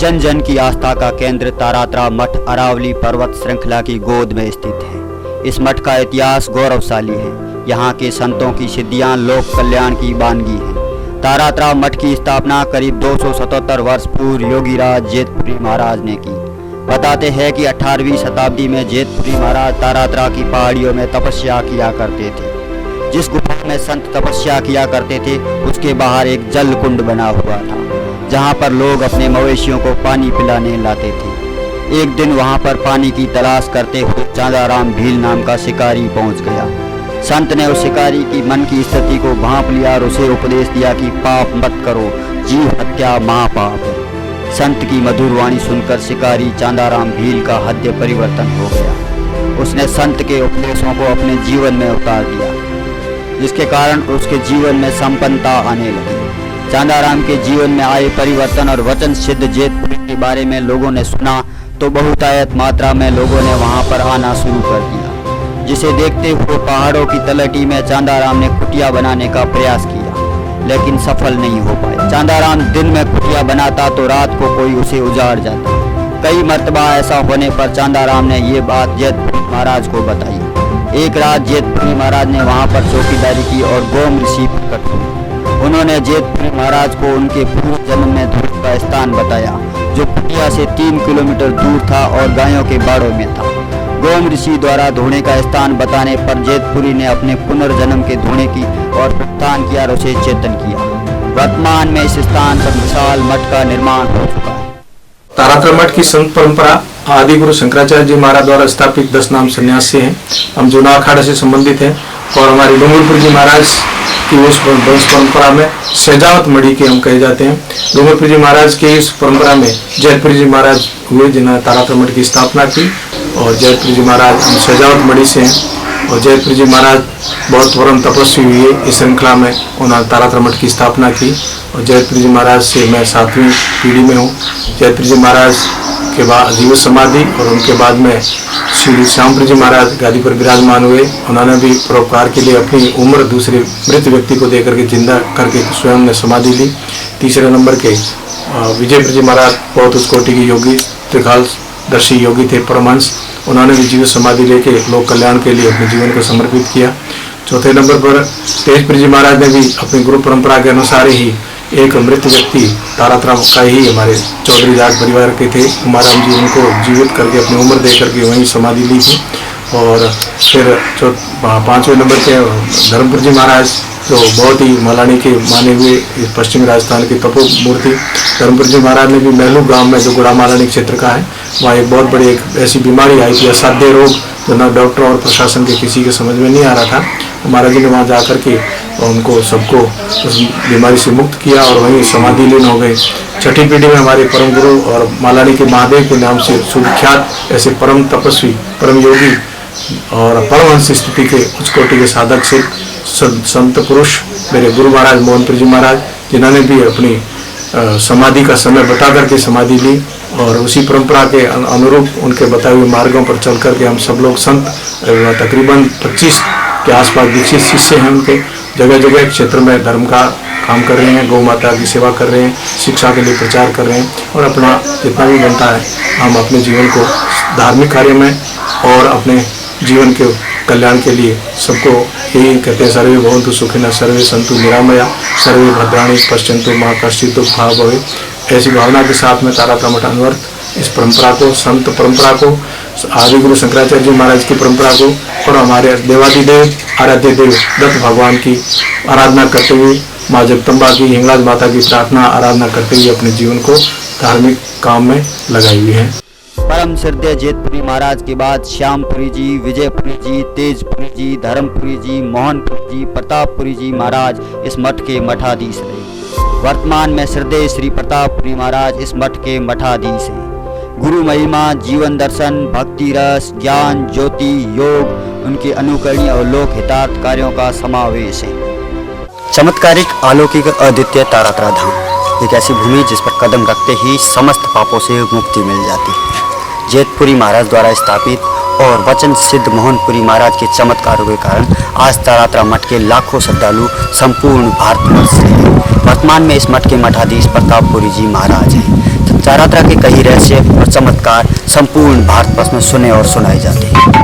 जन जन की आस्था का केंद्र तारात्रा मठ अरावली पर्वत श्रृंखला की गोद में स्थित है। इस मठ का इतिहास गौरवशाली है। यहाँ के संतों की सिद्धियाँ लोक कल्याण की वानगी हैं। तारात्रा मठ की स्थापना करीब 277 वर्ष पूर्व योगीराज जेतपुरी महाराज ने की। बताते हैं कि 18वीं शताब्दी में जेतपुरी महाराज तारात्रा की पहाड़ियों में तपस्या किया करते थे। जिस गुफा में संत तपस्या किया करते थे उसके बाहर एक जल कुंड बना हुआ था, जहाँ पर लोग अपने मवेशियों को पानी पिलाने लाते थे। एक दिन वहाँ पर पानी की तलाश करते हुए चांदाराम भील नाम का शिकारी पहुँच गया। संत ने उस शिकारी की मन की स्थिति को भांप लिया और उसे उपदेश दिया कि पाप मत करो, जीव हत्या महापाप है। संत की मधुर वाणी सुनकर शिकारी चांदाराम भील का हृदय परिवर्तन हो गया। उसने संत के उपदेशों को अपने जीवन में उतार दिया, जिसके कारण उसके जीवन में संपन्नता आने लगी। चांदाराम के जीवन में आए परिवर्तन और वचन सिद्ध जेतपुरी के बारे में लोगों ने सुना तो बहुतायत मात्रा में लोगों ने वहां पर आना शुरू कर दिया, जिसे देखते हुए पहाड़ों की तलहटी में चांदाराम ने कुटिया बनाने का प्रयास किया, लेकिन सफल नहीं हो पाए। चांदाराम दिन में कुटिया बनाता तो रात को कोई उसे उजाड़ जाता। कई मर्तबा ऐसा होने पर चांदाराम ने ये बात जेतपुरी महाराज को बताई। एक रात जेतपुरी महाराज ने वहां पर चौकीदारी की और गोम ऋषि प्रकट हुए। उन्होंने जेतपुरी महाराज को उनके पूर्व जन्म में धूप का स्थान बताया, जो कुटिया से 3 किलोमीटर दूर था और गायों के बाड़ों में था। गोम ऋषि द्वारा धोने का स्थान बताने पर जेतपुरी ने अपने पुनर्जन्म के धोने की और प्रस्थान किया और उसे चेतन किया। वर्तमान में इस स्थान पर विशाल मठ का निर्माण हो चुका है। तारात्रा मठ की संत परंपरा आदि गुरु शंकराचार्य जी महाराज द्वारा स्थापित 10 नाम सन्यासी हैं। हम जूना अखाड़ा से संबंधित हैं और हमारे डूंगरपुर जी महाराज की उस वंश परंपरा में सजावत मढ़ी के हम कहे जाते हैं। डूंगरपुर जी महाराज की इस परंपरा में जयपुरी जी महाराज हुए, जिन्होंने तारात्रा मठ की स्थापना की, और जयपुरी जी महाराज सजावत मढ़ी से हैं। और जयपुरी जी महाराज बहुत परम तपस्वी हुए, इस श्रृंखला में उन्होंने तारात्रा मठ की स्थापना की। और जयपुरी जी महाराज से मैं 7वीं पीढ़ी में हूँ। जयपुरी जी महाराज के बाद जीवित समाधि और उनके बाद में श्री श्यामपुरी जी महाराज गादी पर विराजमान हुए। उन्होंने भी परोपकार के लिए अपनी उम्र दूसरे मृत व्यक्ति को देकर के जिंदा करके स्वयं ने समाधि ली। तीसरे नंबर के विजयपुर जी महाराज बहुत उच्च कोटि के योगी, त्रिकालदर्शी योगी थे, परमहंस। उन्होंने भी जीवित समाधि लेके लोक कल्याण के लिए अपने जीवन को समर्पित किया। चौथे नंबर पर तेजपुरी जी महाराज ने भी अपनी गुरु परंपरा के अनुसार ही एक मृत व्यक्ति तारात्रा का ही हमारे चौधरी जाट परिवार के थे, कुमाराम जी, उनको जीवित करके अपनी उम्र दे करके वहीं समाधि ली थी। और फिर 5वें नंबर के धर्मपुर जी महाराज, जो बहुत ही मलानी के माने हुए पश्चिमी राजस्थान की तपो मूर्ति। धर्मपुर जी महाराज ने भी महलू गांव में, जो गुड़ा मालानी क्षेत्र का है, वहाँ एक बहुत बड़ी एक ऐसी बीमारी आई थी, असाध्य रोग, जो न डॉक्टर और प्रशासन के किसी के समझ में नहीं आ रहा था। महाराज जी ने वहाँ जा करके उनको सबको उस बीमारी से मुक्त किया और वहीं समाधि लीन हो गए। छठी पीढ़ी में हमारे परम गुरु और मालानी के महादेव के नाम से सुविख्यात ऐसे परम तपस्वी, परम योगी और परमहंस स्थिति के उच्च कोटि के साधक से संत पुरुष मेरे गुरु महाराज मोहनपुर जी महाराज, जिन्होंने भी अपनी समाधि का समय बता करके समाधि ली। और उसी परंपरा के अनुरूप उनके बताए हुए मार्गों पर चल करके हम सब लोग संत तकरीबन 25 के आसपास दीक्षित शिष्य हैं उनके। जगह जगह क्षेत्र में धर्म का काम कर रहे हैं, गौ माता की सेवा कर रहे हैं, शिक्षा के लिए प्रचार कर रहे हैं, और अपना जितना भी बनता है हम अपने जीवन को धार्मिक कार्य में और अपने जीवन के कल्याण के लिए सबको यही कहते हैं, सर्वे भवन्तु सुखिनः, सर्वे सन्तु निरामया, सर्वे भद्राणि पश्यन्तु मा कश्चित् दुःखं भवेत्। ऐसी भावना के साथ में तारात्रा मठ अनवर्त इस परंपरा को, संत परंपरा को, आदि गुरु शंकराचार्य जी महाराज की परंपरा को और हमारे देवादिदेव आराध्य देव दत्त भगवान की आराधना करते हुए, माँ जगदम्बा की, हिंगलाज माता की प्रार्थना आराधना करते हुए अपने जीवन को धार्मिक काम में लगाई हुई है। परम श्रद्धेय जेतपुरी महाराज के बाद श्यामपुरी जी, विजयपुरी जी, तेजपुरी जी, धर्मपुरी जी, मोहनपुरी जी, प्रतापपुरी जी महाराज इस मठ के मठाधीश रहे। वर्तमान में श्रद्धेय श्री प्रतापपुरी महाराज इस मठ के मठाधीश हैं। गुरु महिमा, जीवन दर्शन, भक्ति रस, ज्ञान, ज्योति, योग, उनके अनुकरणीय और लोक हितार्थ कार्यों का समावेश है। चमत्कारिक, अलौकिक, अद्वितीय तारात्रा धाम एक ऐसी भूमि जिस पर कदम रखते ही समस्त पापों से मुक्ति मिल जाती है। जेतपुरी महाराज द्वारा स्थापित और वचन सिद्ध मोहनपुरी महाराज के चमत्कारों के कारण आज तारात्रा मठ के लाखों श्रद्धालु संपूर्ण भारतवर्ष से हैं। वर्तमान में इस मठ के मठाधीश प्रतापपुरी जी महाराज हैं। तारात्रा के कई रहस्य और चमत्कार संपूर्ण भारतवर्ष में सुने और सुनाए जाते हैं।